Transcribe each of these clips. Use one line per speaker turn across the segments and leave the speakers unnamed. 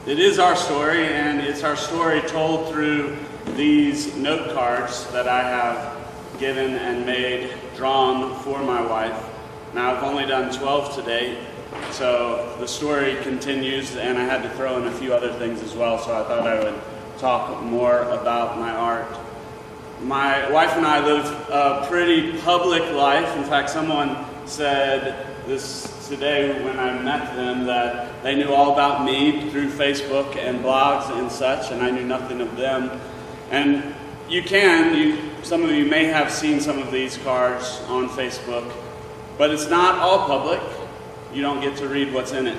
It is our story, and it's our story told through these note cards that I have given and made, drawn for my wife. Now, I've only done 12 to date, so the story continues, and I had to throw in a few other things as well, so I thought I would talk more about my art. My wife and I live a pretty public life. In fact, someone said this today when I met them that they knew all about me through Facebook and blogs and such, and I knew nothing of them. And some of you may have seen some of these cards on Facebook, but it's not all public. You don't get to read what's in it.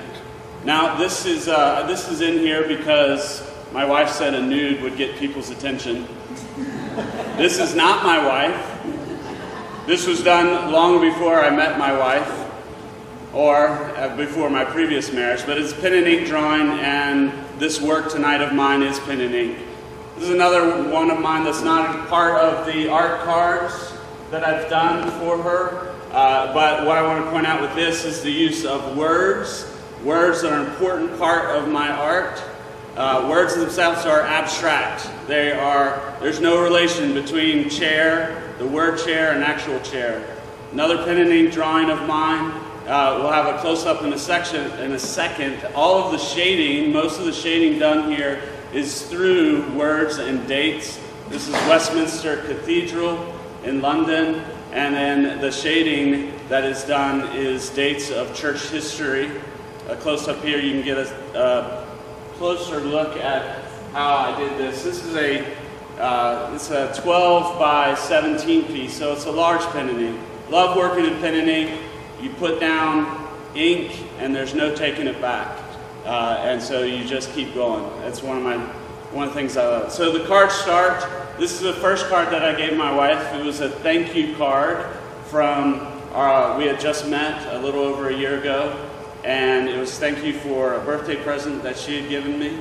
Now, this is in here because my wife said a nude would get people's attention. This is not my wife. This was done long before I met my wife, or before my previous marriage, but it's pen and ink drawing, and this work tonight of mine is pen and ink. This is another one of mine that's not a part of the art cards that I've done for her, but what I want to point out with this is the use of words. Words are an important part of my art. Words themselves are abstract. There's no relation between chair, the word chair, and actual chair. Another pen and ink drawing of mine. We'll have a close-up in a second. All of the shading, most of the shading done here is through words and dates. This is Westminster Cathedral in London, and then the shading that is done is dates of church history. A close-up here, you can get a closer look at how I did this. This is it's a 12 by 17 piece, so it's a large pen and ink. Love working in pen and ink. You put down ink, and there's no taking it back, and so you just keep going. That's one of the things I love. So the cards start. This is the first card that I gave my wife. It was a thank you card from we had just met a little over a year ago, and it was thank you for a birthday present that she had given me.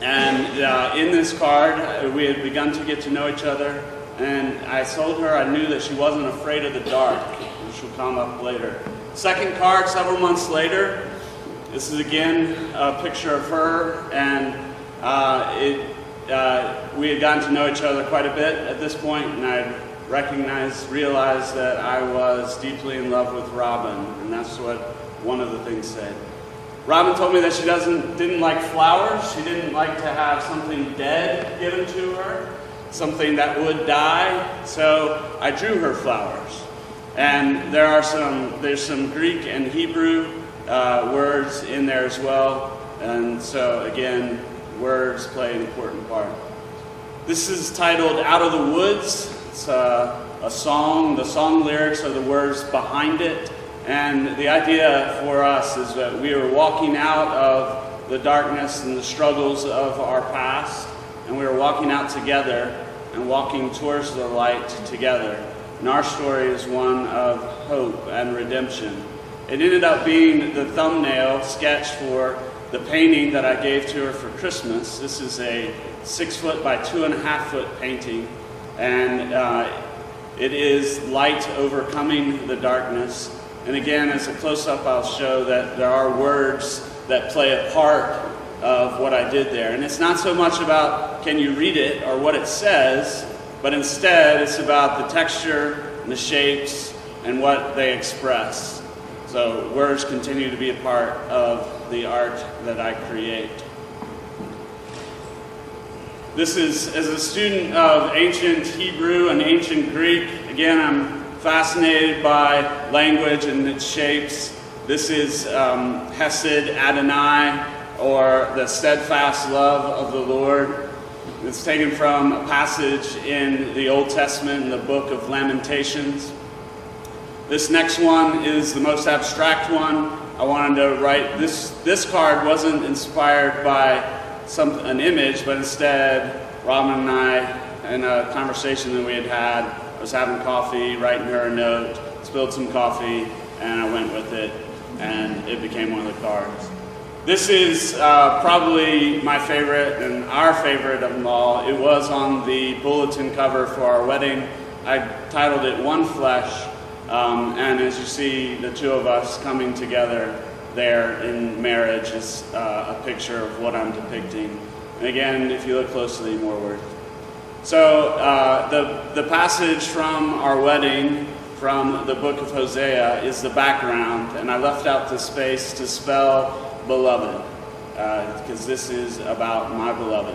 And in this card, we had begun to get to know each other, and I told her I knew that she wasn't afraid of the dark, which will come up later. Second card, several months later. This is again a picture of her, and we had gotten to know each other quite a bit at this point, and I realized that I was deeply in love with Robin, and that's what one of the things said. Robin told me that she didn't like flowers. She didn't like to have something dead given to her, something that would die. So I drew her flowers, and there's some Greek and Hebrew words in there as well. And so again, words play an important part. This is titled "Out of the Woods." It's a song. The song lyrics are the words behind it. And the idea for us is that we are walking out of the darkness and the struggles of our past, and we are walking out together and walking towards the light together. And our story is one of hope and redemption. It ended up being the thumbnail sketch for the painting that I gave to her for Christmas. This is a 6 foot by 2.5 foot painting, and it is light overcoming the darkness. And again, as a close-up, I'll show that there are words that play a part of what I did there. And it's not so much about can you read it or what it says, but instead it's about the texture and the shapes and what they express. So words continue to be a part of the art that I create. This is, as a student of ancient Hebrew and ancient Greek, again, I'm fascinated by language and its shapes. This is Hesed Adonai, or the steadfast love of the Lord. It's taken from a passage in the Old Testament in the book of Lamentations. This next one is the most abstract one. I wanted to write, this card wasn't inspired by an image, but instead Robin and I, in a conversation that we had, I was having coffee, writing her a note, spilled some coffee, and I went with it, and it became one of the cards. This is probably my favorite and our favorite of them all. It was on the bulletin cover for our wedding. I titled it One Flesh, and as you see the two of us coming together there in marriage is a picture of what I'm depicting. And again, if you look closely, more words. So the passage from our wedding from the book of Hosea is the background, and I left out the space to spell beloved, because this is about my beloved.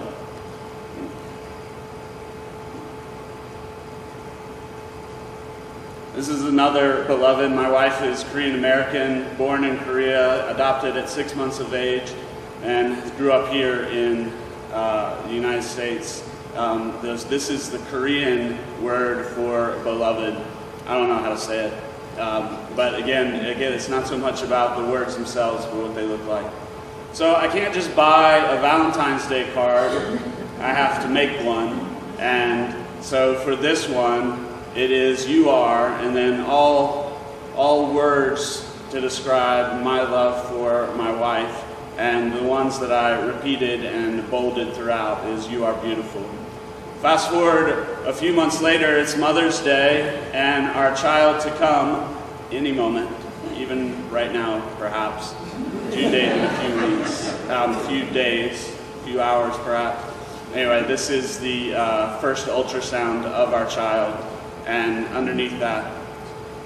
This is another beloved. My wife is Korean American, born in Korea, adopted at 6 months of age, and grew up here in the United States. This is the Korean word for beloved. I don't know how to say it. But again, it's not so much about the words themselves, but what they look like. So I can't just buy a Valentine's Day card. I have to make one. And so for this one, it is "you are," and then all words to describe my love for my wife. And the ones that I repeated and bolded throughout is "you are beautiful." Fast forward a few months later, it's Mother's Day, and our child to come any moment, even right now perhaps, due date in a few weeks, few days, few hours perhaps. Anyway, this is the first ultrasound of our child, and underneath that,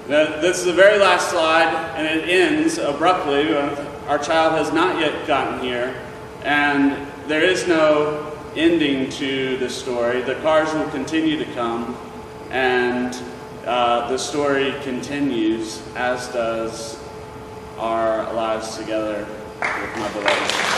this is the very last slide, and it ends abruptly. Our child has not yet gotten here, and there is no ending to the story. The cars will continue to come, and the story continues, as does our lives together with my beloved.